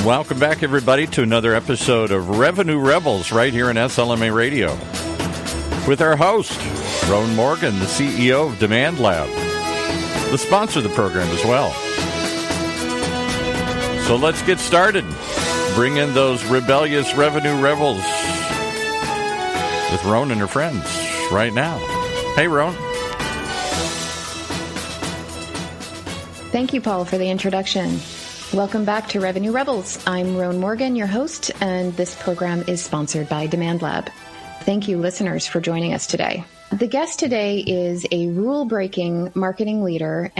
Welcome back, everybody, to another episode of Revenue Rebels right here in SLMA Radio with our host, Rowan Morgan, the CEO of Demand Lab, the sponsor of the program as well. So let's get started. Bring in those rebellious revenue rebels with Rowan and her friends right now. Hey, Rowan. Thank you, Paul, for the introduction. Welcome back to Revenue Rebels. I'm Rowan Morgan, your host, and this program is sponsored by Demand Lab. Thank you, listeners, for joining us today. The guest today is a rule-breaking marketing leader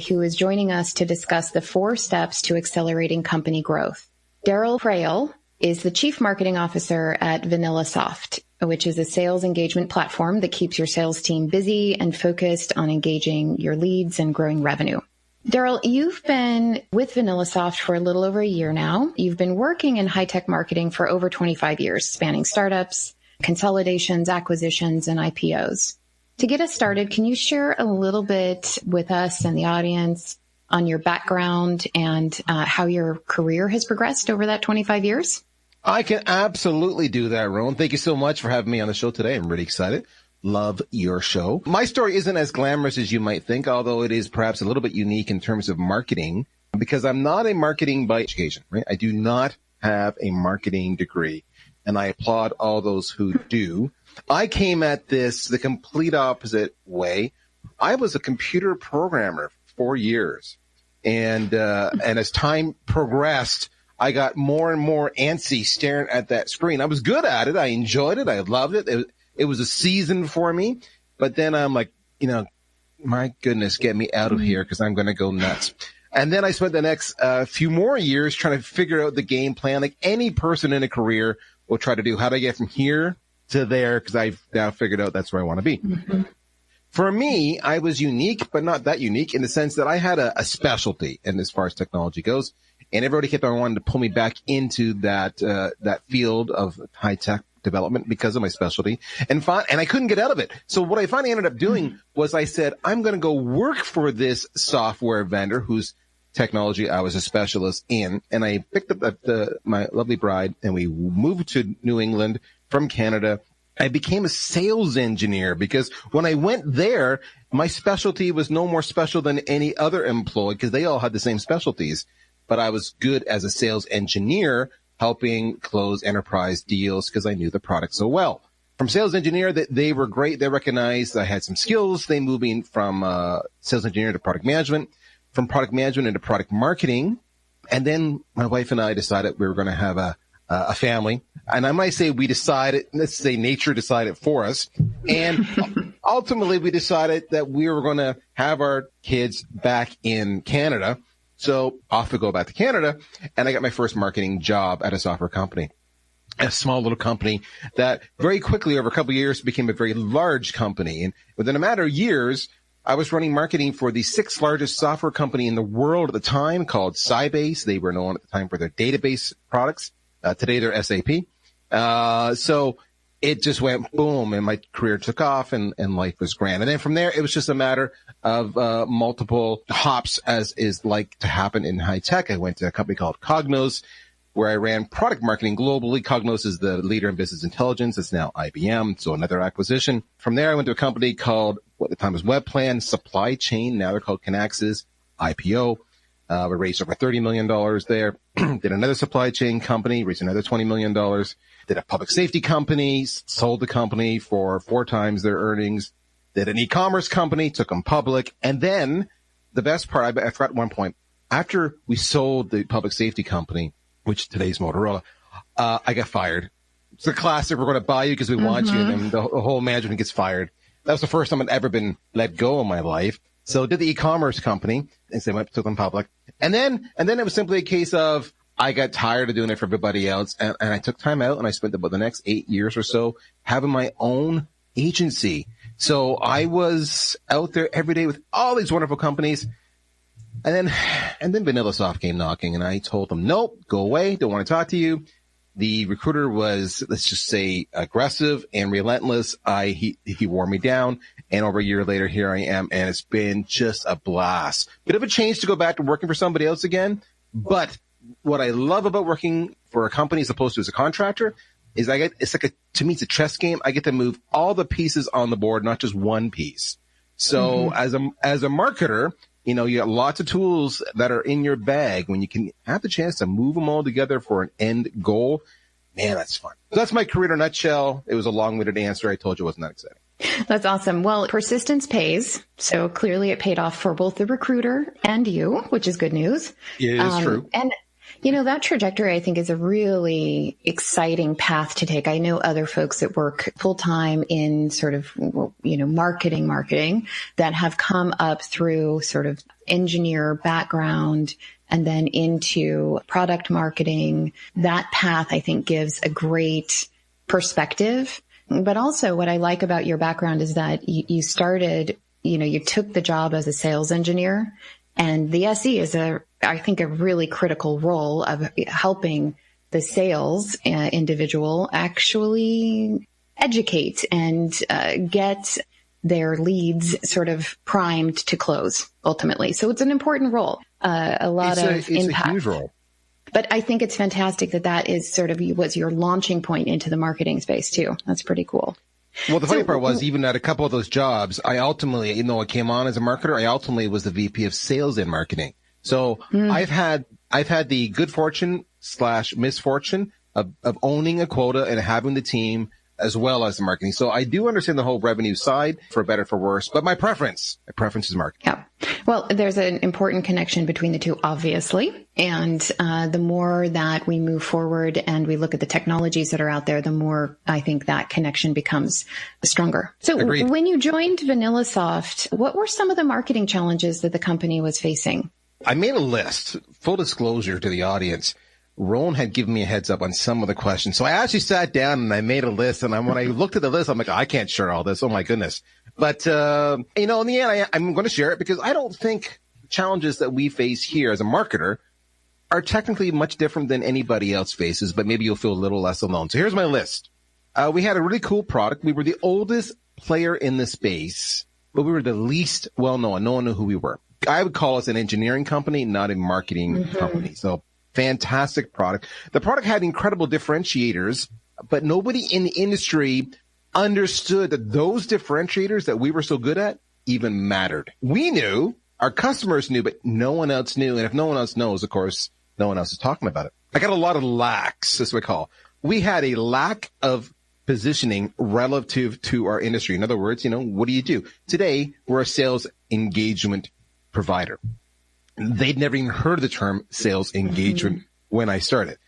who is joining us to discuss the 4 steps to accelerating company growth. Darryl Praill is the Chief Marketing Officer at VanillaSoft, which is a sales engagement platform that keeps your sales team busy and focused on engaging your leads and growing revenue. Darryl, you've been with VanillaSoft for a little over a year now. You've been working in high-tech marketing for over 25 years, spanning startups, consolidations, acquisitions, and IPOs. To get us started, can you share a little bit with us and the audience on your background and how your career has progressed over that 25 years? I can absolutely do that, Rowan. Thank you so much for having me on the show today. I'm really excited. Love your show. My story isn't as glamorous as you might think, although it is perhaps a little bit unique in terms of marketing, because I'm not a marketing by education, right? I do not have a marketing degree, and I applaud all those who do. I came at this the complete opposite way. I was a computer programmer for 4 years, and as time progressed, I got more and more antsy staring at that screen. I was good at it. I enjoyed it. I loved it. It was a season for me, but then I'm like, my goodness, get me out of here because I'm going to go nuts. And then I spent the next few more years trying to figure out the game plan, like any person in a career will try to do. How do I get from here to there? Because I've now figured out that's where I want to be. Mm-hmm. For me, I was unique, but not that unique in the sense that I had a specialty in as far as technology goes. And everybody kept on wanting to pull me back into that field of high tech development because of my specialty, and I couldn't get out of it. So what I finally ended up doing was I said, I'm going to go work for this software vendor whose technology I was a specialist in. And I picked up my lovely bride, and we moved to New England from Canada. I became a sales engineer because when I went there, my specialty was no more special than any other employee because they all had the same specialties. But I was good as a sales engineer, helping close enterprise deals because I knew the product so well. From sales engineer, they were great. They recognized I had some skills. They moved me from sales engineer to product management, from product management into product marketing. And then my wife and I decided we were going to have a family. And I might say we decided, let's say nature decided for us. And ultimately, we decided that we were going to have our kids back in Canada. So off we go back to Canada, and I got my first marketing job at a software company, a small little company that very quickly over a couple of years became a very large company. And within a matter of years, I was running marketing for the 6th largest software company in the world at the time called Sybase. They were known at the time for their database products. Today they're SAP. So it just went boom, and my career took off, and life was grand. And then from there, it was just a matter of multiple hops, as is like to happen in high tech. I went to a company called Cognos, where I ran product marketing globally. Cognos is the leader in business intelligence. It's now IBM, so another acquisition. From there, I went to a company called, what at the time was WebPlan Supply Chain. Now they're called Kinaxis, IPO. We raised over $30 million there. Did another supply chain company, raised another $20 million. Did a public safety company, sold the company for 4 times their earnings. Did an e-commerce company, took them public. And then the best part, I forgot one point. After we sold the public safety company, which today's Motorola, I got fired. It's a classic. We're going to buy you because we want you. And then the whole management gets fired. That was the first time I'd ever been let go in my life. So did the e-commerce company, and so I took them public. And then it was simply a case of I got tired of doing it for everybody else, and I took time out, and I spent about the next 8 years or so having my own agency. So I was out there every day with all these wonderful companies. And then VanillaSoft came knocking, and I told them, nope, go away, don't want to talk to you. The recruiter was, let's just say, aggressive and relentless. He wore me down, and over a year later, here I am, and it's been just a blast. Bit of a change to go back to working for somebody else again, but what I love about working for a company as opposed to as a contractor is to me, it's a chess game. I get to move all the pieces on the board, not just one piece. So as a marketer, you got lots of tools that are in your bag. When you can have the chance to move them all together for an end goal, man, that's fun. So that's my career in a nutshell. It was a long-winded answer. I told you it wasn't that exciting. That's awesome. Well, persistence pays. So clearly it paid off for both the recruiter and you, which is good news. It is true. And that trajectory, I think, is a really exciting path to take. I know other folks that work full time in sort of, marketing that have come up through sort of engineer background and then into product marketing. That path, I think, gives a great perspective. But also what I like about your background is that you started, you took the job as a sales engineer, and the SE is I think a really critical role of helping the sales individual actually educate and get their leads sort of primed to close ultimately. So it's an important role, a lot of impact. It's a huge role. But I think it's fantastic that is sort of was your launching point into the marketing space too. That's pretty cool. Well, the funny part was, even at a couple of those jobs, I ultimately, even though I came on as a marketer, I ultimately was the VP of sales and marketing. So I've had the good fortune / misfortune of owning a quota and having the team as well as the marketing. So I do understand the whole revenue side, for better, for worse, but my preference is marketing. Yeah. Well, there's an important connection between the two, obviously. And the more that we move forward and we look at the technologies that are out there, the more I think that connection becomes stronger. So Agreed. When you joined VanillaSoft, what were some of the marketing challenges that the company was facing? I made a list. Full disclosure to the audience. Rowan had given me a heads up on some of the questions. So I actually sat down and I made a list. And when I looked at the list, I'm like, I can't share all this. Oh, my goodness. But, in the end, I'm going to share it because I don't think challenges that we face here as a marketer are technically much different than anybody else faces, but maybe you'll feel a little less alone. So here's my list. We had a really cool product. We were the oldest player in the space, but we were the least well-known. No one knew who we were. I would call us an engineering company, not a marketing company. So fantastic product. The product had incredible differentiators, but nobody in the industry understood that those differentiators that we were so good at even mattered. We knew, our customers knew, but no one else knew. And if no one else knows, of course, no one else is talking about it. I got a lot of lacks, as we call. We had a lack of positioning relative to our industry. In other words, what do? Today, we're a sales engagement provider. They'd never even heard of the term sales engagement when I started.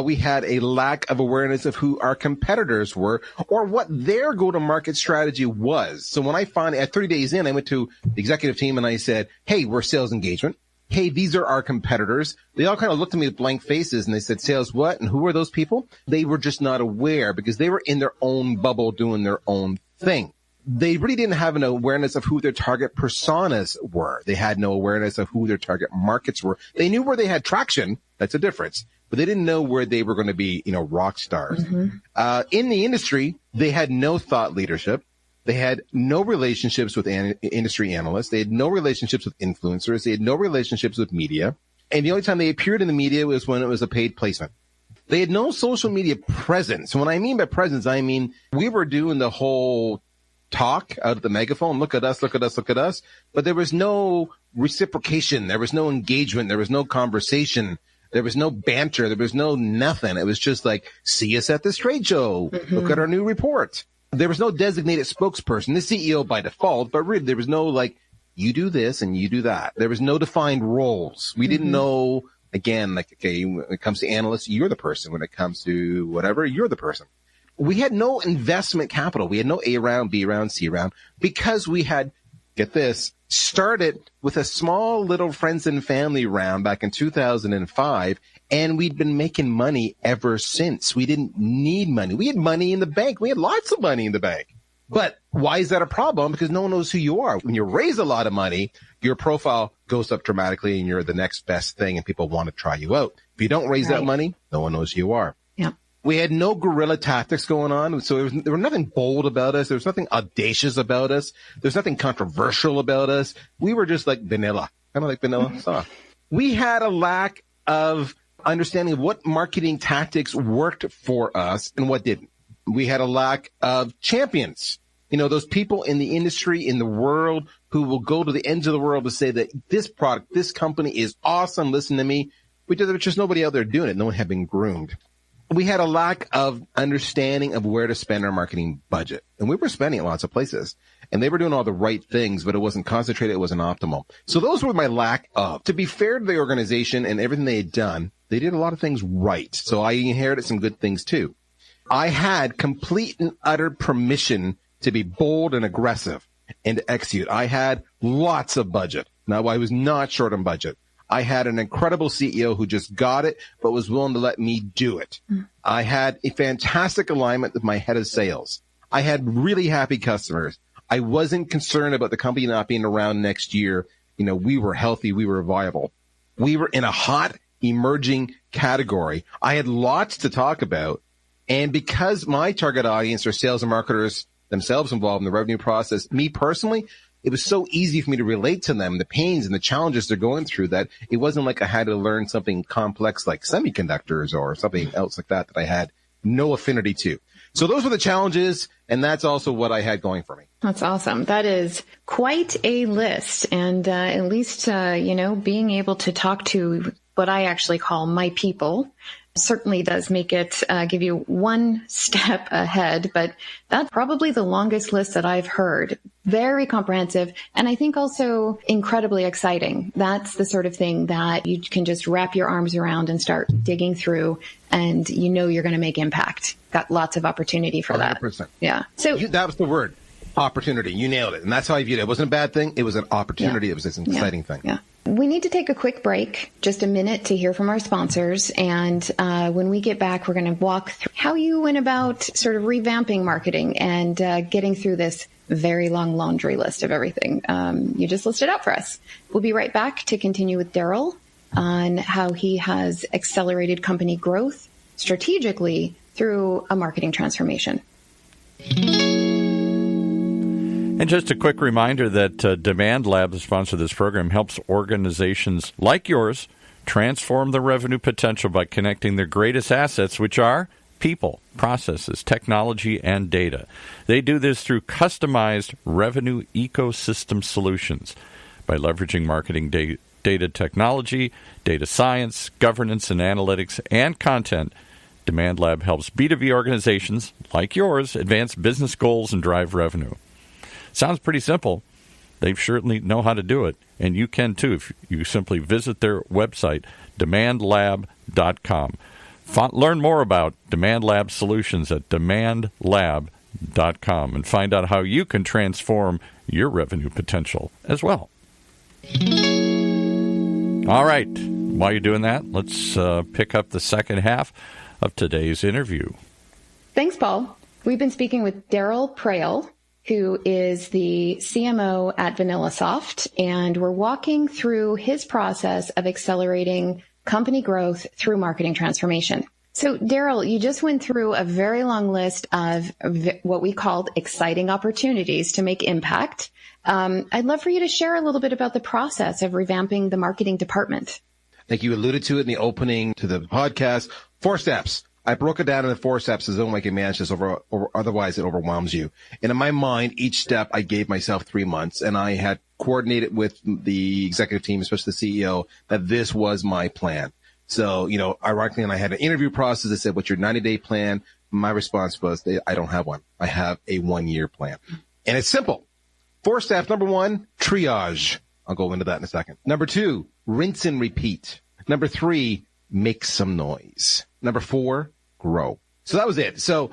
We had a lack of awareness of who our competitors were or what their go-to-market strategy was. So when I finally, at 30 days in, I went to the executive team and I said, hey, we're sales engagement. Hey, these are our competitors. They all kind of looked at me with blank faces and they said, sales what? And who are those people? They were just not aware because they were in their own bubble doing their own thing. They really didn't have an awareness of who their target personas were. They had no awareness of who their target markets were. They knew where they had traction. That's a difference. But they didn't know where they were going to be, rock stars. In the industry, they had no thought leadership. They had no relationships with industry analysts. They had no relationships with influencers. They had no relationships with media. And the only time they appeared in the media was when it was a paid placement. They had no social media presence. When I mean by presence, I mean we were doing the whole talk out of the megaphone, look at us, look at us, look at us. But there was no reciprocation. There was no engagement. There was no conversation. There was no banter. There was no nothing. It was just like, see us at this trade show. Look at our new report. There was no designated spokesperson, the CEO by default, but really there was no like, you do this and you do that. There was no defined roles. We didn't know, again, like, okay, when it comes to analysts, you're the person. When it comes to whatever, you're the person. We had no investment capital. We had no A round, B round, C round, because we had, get this, started with a small little friends and family round back in 2005, and we'd been making money ever since. We didn't need money. We had money in the bank. We had lots of money in the bank. But why is that a problem? Because no one knows who you are. When you raise a lot of money, your profile goes up dramatically and you're the next best thing and people want to try you out. If you don't raise that money, no one knows who you are. Yeah. We had no guerrilla tactics going on. So there was nothing bold about us. There was nothing audacious about us. There's nothing controversial about us. We were just like vanilla, kind of like vanilla soft. We had a lack of understanding of what marketing tactics worked for us and what didn't. We had a lack of champions. Those people in the industry, in the world, who will go to the ends of the world to say that this product, this company is awesome. Listen to me. There was just nobody out there doing it. No one had been groomed. We had a lack of understanding of where to spend our marketing budget. And we were spending it lots of places. And they were doing all the right things, but it wasn't concentrated. It wasn't optimal. So those were my lack of. To be fair to the organization and everything they had done, they did a lot of things right. So I inherited some good things too. I had complete and utter permission to be bold and aggressive and to execute. I had lots of budget. Now, I was not short on budget. I had an incredible CEO who just got it, but was willing to let me do it. I had a fantastic alignment with my head of sales. I had really happy customers. I wasn't concerned about the company not being around next year. We were healthy. We were viable. We were in a hot, emerging category. I had lots to talk about. And because my target audience are sales and marketers themselves involved in the revenue process, me personally, it was so easy for me to relate to them, the pains and the challenges they're going through, that it wasn't like I had to learn something complex like semiconductors or something else like that I had no affinity to. So those were the challenges, and that's also what I had going for me. That's awesome. That is quite a list. And at least, being able to talk to what I actually call my people certainly does make it give you one step ahead, but that's probably the longest list that I've heard. Very comprehensive, and I think also incredibly exciting. That's the sort of thing that you can just wrap your arms around and start digging through, and you're going to make impact. Got lots of opportunity for 100%. that. Yeah. So that was the word, opportunity. You nailed it, and that's how I viewed it. It wasn't a bad thing. It was an opportunity. It was an exciting thing. Yeah. We need to take a quick break, just a minute to hear from our sponsors. And when we get back, we're going to walk through how you went about sort of revamping marketing and getting through this very long laundry list of everything you just listed out for us. We'll be right back to continue with Darryl on how he has accelerated company growth strategically through a marketing transformation. And just a quick reminder that Demand Lab, the sponsor of this program, helps organizations like yours transform their revenue potential by connecting their greatest assets, which are people, processes, technology, and data. They do this through customized revenue ecosystem solutions by leveraging marketing data technology, data science, governance and analytics, and content. Demand Lab helps B2B organizations like yours advance business goals and drive revenue. Sounds pretty simple. They certainly know how to do it, and you can too if you simply visit their website, demandlab.com. Learn more about Demand Lab solutions at demandlab.com and find out how you can transform your revenue potential as well. All right. While you're doing that, let's pick up the second half of today's interview. Thanks, Paul. We've been speaking with Darryl Praill, who is the CMO at VanillaSoft, and we're walking through his process of accelerating company growth through marketing transformation. So, Darryl, you just went through a very long list of what we called exciting opportunities to make impact. I'd love for you to share a little bit about the process of revamping the marketing department. Like you alluded to it in the opening to the podcast, 4 steps. I broke it down into 4 steps so don't make it manage this otherwise it overwhelms you. And in my mind, each step I gave myself 3 months, and I had coordinated with the executive team, especially the CEO, that this was my plan. So, ironically, and I had an interview process that said, what's your 90-day plan? My response was, I don't have one. I have a 1-year plan. And it's simple. 4 steps. Number 1, triage. I'll go into that in a second. Number 2, rinse and repeat. Number 3, make some noise. Number 4, grow. So that was it. So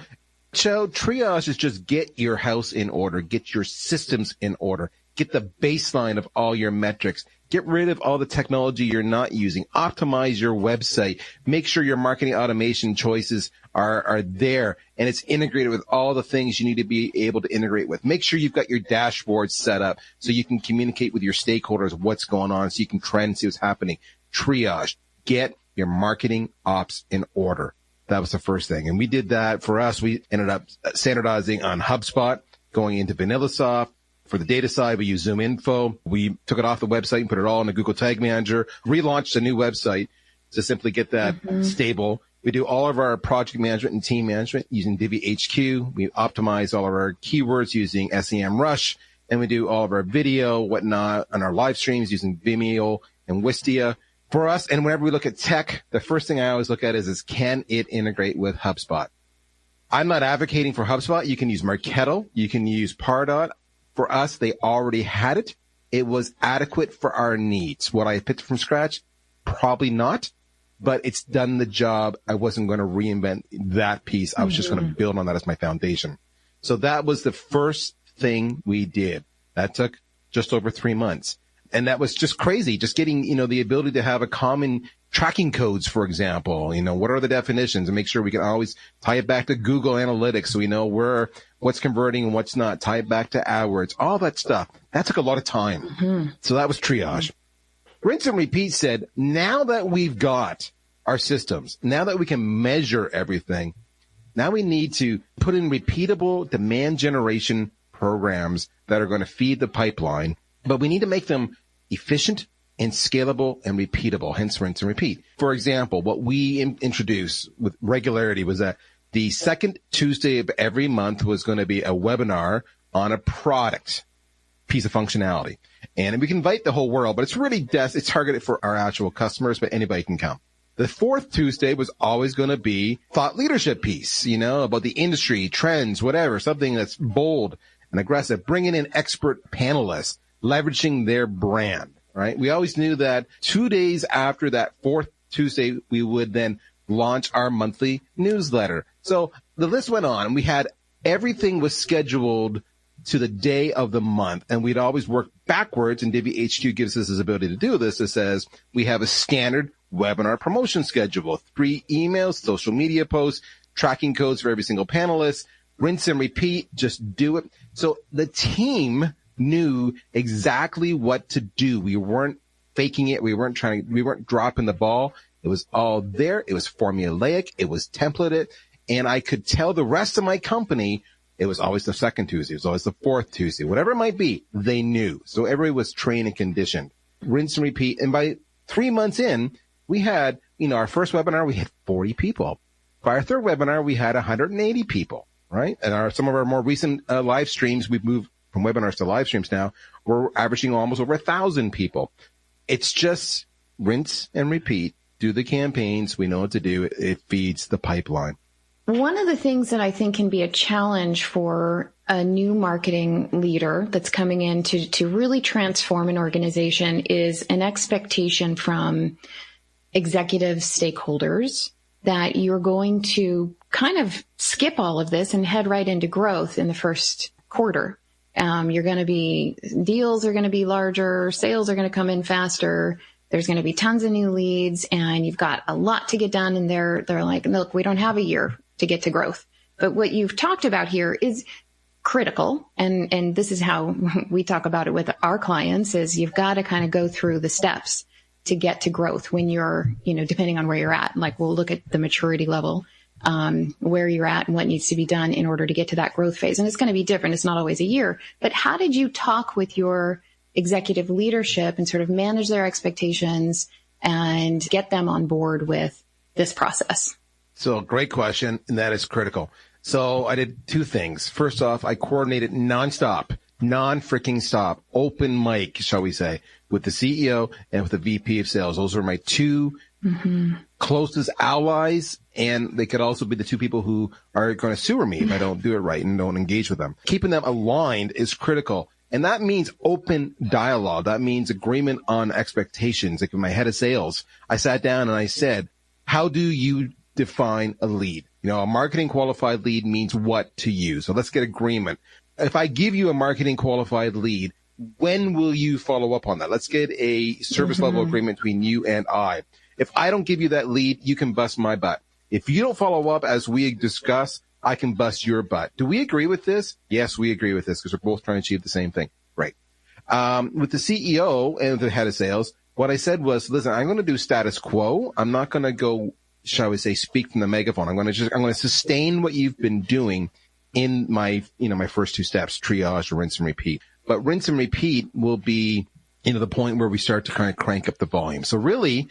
triage is just get your house in order, get your systems in order, get the baseline of all your metrics, get rid of all the technology you're not using, optimize your website, make sure your marketing automation choices are there and it's integrated with all the things you need to be able to integrate with. Make sure you've got your dashboard set up so you can communicate with your stakeholders what's going on so you can try and see what's happening. Triage. Get your marketing ops in order. That was the first thing. And we did that. For us, we ended up standardizing on HubSpot, going into VanillaSoft. For the data side, we use ZoomInfo. We took it off the website and put it all in the Google Tag Manager, relaunched a new website. to simply get that stable. We do all of our project management and team management using DiviHQ. We optimize all of our keywords using SEMrush, and we do all of our video, whatnot, on our live streams using Vimeo and Wistia. For us, and whenever we look at tech, the first thing I always look at is can it integrate with HubSpot? I'm not advocating for HubSpot. You can use Marketo. You can use Pardot. For us, they already had it. It was adequate for our needs. What I picked from scratch? Probably not. But it's done the job. I wasn't going to reinvent that piece. I was just going to build on that as my foundation. So that was the first thing we did. That took just over 3 months. And that was just crazy. Just getting, the ability to have a common tracking codes, for example. What are the definitions, and make sure we can always tie it back to Google Analytics so we know what's converting and what's not. Tie it back to AdWords, all that stuff. That took a lot of time. So that was triage. Rinse and Repeat said, now that we've got our systems, now that we can measure everything, now we need to put in repeatable demand generation programs that are going to feed the pipeline, but we need to make them efficient and scalable and repeatable, hence rinse and repeat. For example, what we introduced with regularity was that the second Tuesday of every month was going to be a webinar on a product piece of functionality. And we can invite the whole world, but it's really it's targeted for our actual customers, but anybody can come. The fourth Tuesday was always going to be thought leadership piece, about the industry, trends, whatever, something that's bold and aggressive, bringing in expert panelists, leveraging their brand, right? We always knew that 2 days after that fourth Tuesday, we would then launch our monthly newsletter. So the list went on, and we had everything was scheduled to the day of the month, and we'd always work backwards, and DiviHQ gives us this ability to do this. It says we have a standard webinar promotion schedule, 3 emails, social media posts, tracking codes for every single panelist, rinse and repeat, just do it. So the team knew exactly what to do. We weren't faking it. We weren't dropping the ball. It was all there. It was formulaic. It was templated. And I could tell the rest of my company it was always the second Tuesday. It was always the fourth Tuesday. Whatever it might be, they knew. So everybody was trained and conditioned. Rinse and repeat. And by 3 months in, we had, our first webinar, we had 40 people. By our third webinar, we had 180 people, right? And some of our more recent live streams, we've moved from webinars to live streams now, we're averaging almost over 1,000 people. It's just rinse and repeat. Do the campaigns. We know what to do. It feeds the pipeline. One of the things that I think can be a challenge for a new marketing leader that's coming in to really transform an organization is an expectation from executive stakeholders that you're going to kind of skip all of this and head right into growth in the first quarter. Deals are going to be larger, sales are going to come in faster, there's going to be tons of new leads, and you've got a lot to get done, and they're like, look, we don't have a year to get to growth. But what you've talked about here is critical, and this is how we talk about it with our clients, is you've got to kind of go through the steps to get to growth when you're, depending on where you're at. Like, we'll look at the maturity level, where you're at and what needs to be done in order to get to that growth phase. And it's going to be different. It's not always a year. But how did you talk with your executive leadership and sort of manage their expectations and get them on board with this process? So great question, and that is critical. So I did 2 things. First off, I coordinated non-freaking stop, open mic, shall we say, with the CEO and with the VP of sales. Those are my 2 closest allies, and they could also be the 2 people who are going to sue me if I don't do it right and don't engage with them. Keeping them aligned is critical. And that means open dialogue. That means agreement on expectations. Like with my head of sales, I sat down and I said, how do you define a lead? A marketing qualified lead means what to you? So let's get agreement. If I give you a marketing qualified lead, when will you follow up on that? Let's get a service level agreement between you and I. If I don't give you that lead, you can bust my butt. If you don't follow up as we discuss, I can bust your butt. Do we agree with this? Yes, we agree with this because we're both trying to achieve the same thing. Right. With the CEO and the head of sales, what I said was, listen, I'm going to do status quo. I'm not going to go, shall we say, speak from the megaphone. I'm going to sustain what you've been doing in my first 2 steps, triage, rinse and repeat. But rinse and repeat will be, the point where we start to kind of crank up the volume. So really,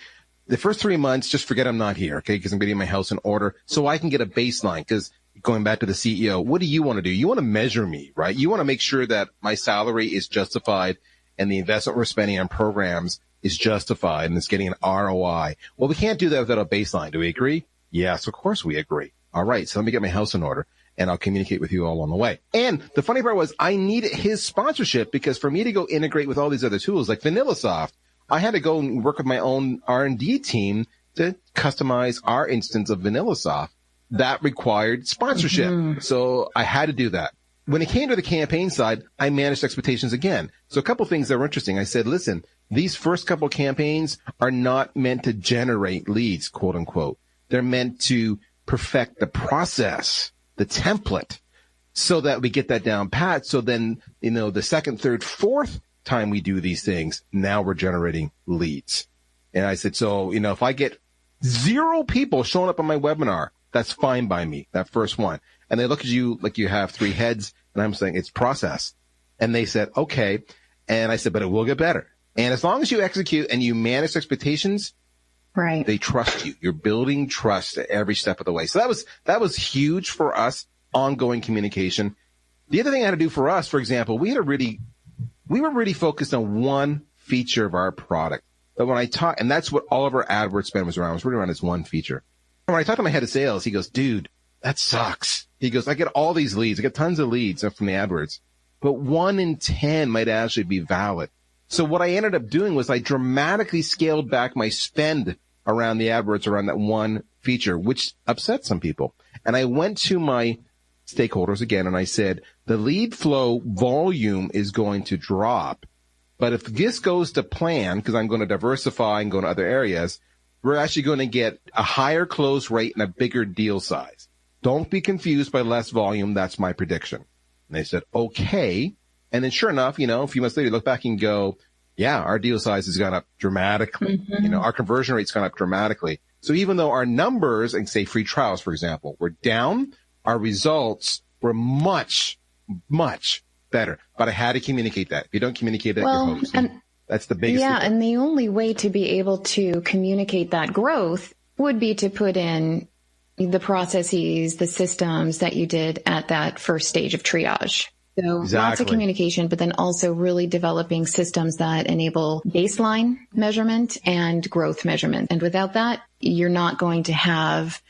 the first 3 months, just forget I'm not here, okay? Because I'm getting my house in order so I can get a baseline. Because going back to the CEO, what do you want to do? You want to measure me, right? You want to make sure that my salary is justified and the investment we're spending on programs is justified and it's getting an ROI. Well, we can't do that without a baseline. Do we agree? Yes, of course we agree. All right, so let me get my house in order and I'll communicate with you all on the way. And the funny part was I needed his sponsorship because for me to go integrate with all these other tools like VanillaSoft, I had to go and work with my own R&D team to customize our instance of VanillaSoft. That required sponsorship. Mm-hmm. So I had to do that. When it came to the campaign side, I managed expectations again. So a couple things that were interesting. I said, listen, these first couple campaigns are not meant to generate leads, quote unquote. They're meant to perfect the process, the template, so that we get that down pat. So then, the second, third, fourth time we do these things, now we're generating leads. And I said, so, if I get 0 people showing up on my webinar, that's fine by me, that first one. And they look at you like you have 3 heads, and I'm saying it's process. And they said, okay. And I said, but it will get better. And as long as you execute and you manage expectations, right, they trust you. You're building trust at every step of the way. So that was huge for us, ongoing communication. The other thing I had to do for us, for example, we were really focused on one feature of our product. But when I talk, and that's what all of our AdWords spend was around, was really around this one feature. And when I talked to my head of sales, he goes, dude, that sucks. He goes, I get all these leads. I get tons of leads from the AdWords, but 1 in 10 might actually be valid. So what I ended up doing was I dramatically scaled back my spend around the AdWords around that one feature, which upset some people. And I went to my stakeholders again and I said, the lead flow volume is going to drop. But if this goes to plan, because I'm going to diversify and go to other areas, we're actually going to get a higher close rate and a bigger deal size. Don't be confused by less volume. That's my prediction. And they said, okay. And then sure enough, a few months later, you look back and go, yeah, our deal size has gone up dramatically. Mm-hmm. Our conversion rate's gone up dramatically. So even though our numbers, and say free trials, for example, were down, our results were much, much better. But I had to communicate that. If you don't communicate that, you're hosting. That's the biggest thing. And the only way to be able to communicate that growth would be to put in the processes, the systems that you did at that first stage of triage. So lots of communication, but then also really developing systems that enable baseline measurement and growth measurement. And without that, you're not going to have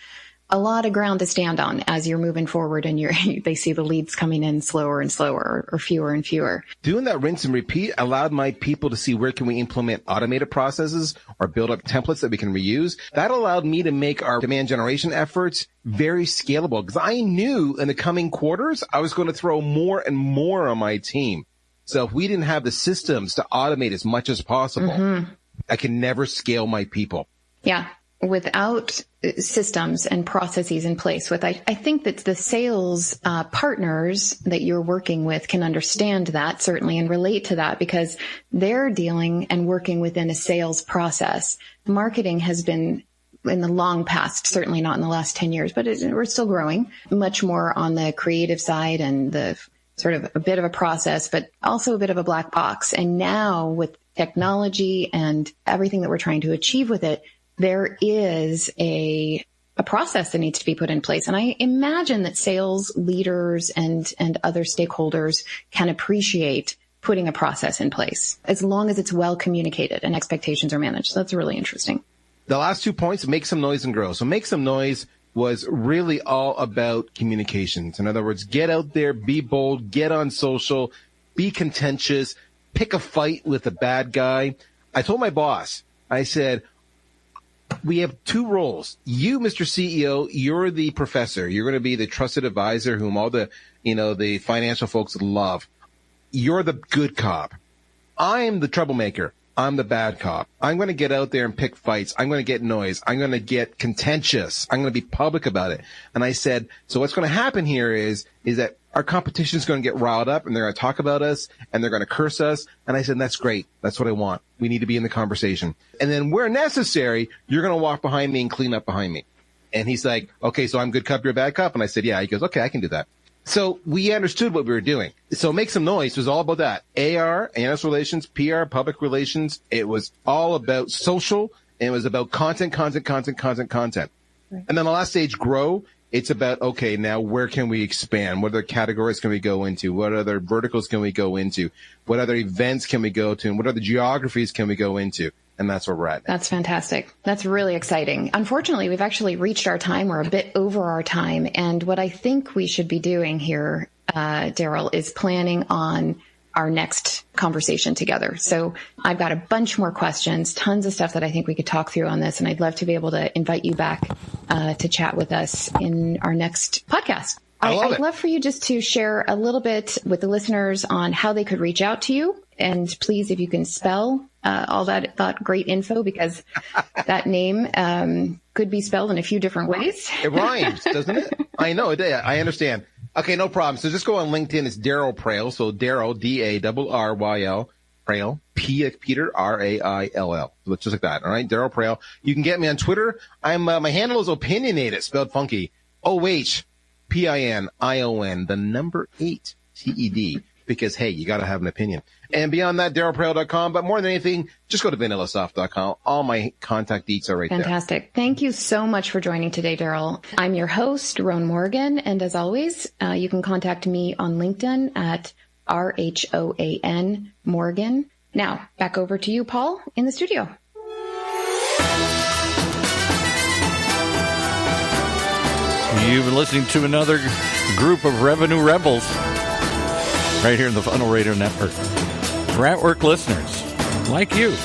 a lot of ground to stand on as you're moving forward and they see the leads coming in slower and slower or fewer and fewer. Doing that rinse and repeat allowed my people to see where can we implement automated processes or build up templates that we can reuse. That allowed me to make our demand generation efforts very scalable because I knew in the coming quarters I was going to throw more and more on my team. So if we didn't have the systems to automate as much as possible, I can never scale my people. Yeah. Without systems and processes in place I think that the sales partners that you're working with can understand that certainly and relate to that because they're dealing and working within a sales process. Marketing has been in the long past, certainly not in the last 10 years, but we're still growing much more on the creative side and the sort of a bit of a process, but also a bit of a black box. And now with technology and everything that we're trying to achieve with it, there is a process that needs to be put in place. And I imagine that sales leaders and other stakeholders can appreciate putting a process in place as long as it's well communicated and expectations are managed. So that's really interesting. The last 2 points, make some noise and grow. So make some noise was really all about communications. In other words, get out there, be bold, get on social, be contentious, pick a fight with a bad guy. I told my boss, I said, we have 2 roles. You, Mr. CEO, you're the professor. You're going to be the trusted advisor whom all the, the financial folks love. You're the good cop. I'm the troublemaker. I'm the bad cop. I'm going to get out there and pick fights. I'm going to get noise. I'm going to get contentious. I'm going to be public about it. And I said, so what's going to happen here is that our competition is going to get riled up and they're going to talk about us and they're going to curse us. And I said, that's great. That's what I want. We need to be in the conversation. And then where necessary, you're going to walk behind me and clean up behind me. And he's like, okay, so I'm good cop, you're a bad cop. And I said, yeah. He goes, okay, I can do that. So we understood what we were doing. So make some noise was all about that. AR, analyst relations, PR, public relations. It was all about social And it was about content. Right. And then the last stage, grow. It's about, okay, now where can we expand? What other categories can we go into? What other verticals can we go into? What other events can we go to? And what other geographies can we go into? And that's where we're at now. That's fantastic. That's really exciting. Unfortunately, we've actually reached our time. We're a bit over our time. And what I think we should be doing here, Darryl, is planning on our next conversation together. So I've got a bunch more questions, tons of stuff that I think we could talk through on this. And I'd love to be able to invite you back to chat with us in our next podcast. I'd love for you just to share a little bit with the listeners on how they could reach out to you. And please, if you can spell all that great info, because that name could be spelled in a few different ways. It rhymes, doesn't it? I know. I understand. Okay, no problem. So just go on LinkedIn. It's Darryl Praill. So Darryl, D-A-R-R-Y-L, Praill, P like Peter, R-A-I-L-L. So it's just like that. All right, Darryl Praill. You can get me on Twitter. My handle is Opinionated, spelled funky. O-H-P-I-N-I-O-N, the number 8, T-E-D. Because, hey, you got to have an opinion. And beyond that, DarrylPraill.com. But more than anything, just go to VanillaSoft.com. All my contact deets are right there. Fantastic. Thank you so much for joining today, Darryl. I'm your host, Roan Morgan. And as always, you can contact me on LinkedIn at RHOAN Morgan. Now, back over to you, Paul, in the studio. You've been listening to another group of Revenue Rebels right here in the Funnel Radio Network. For at-work listeners like you.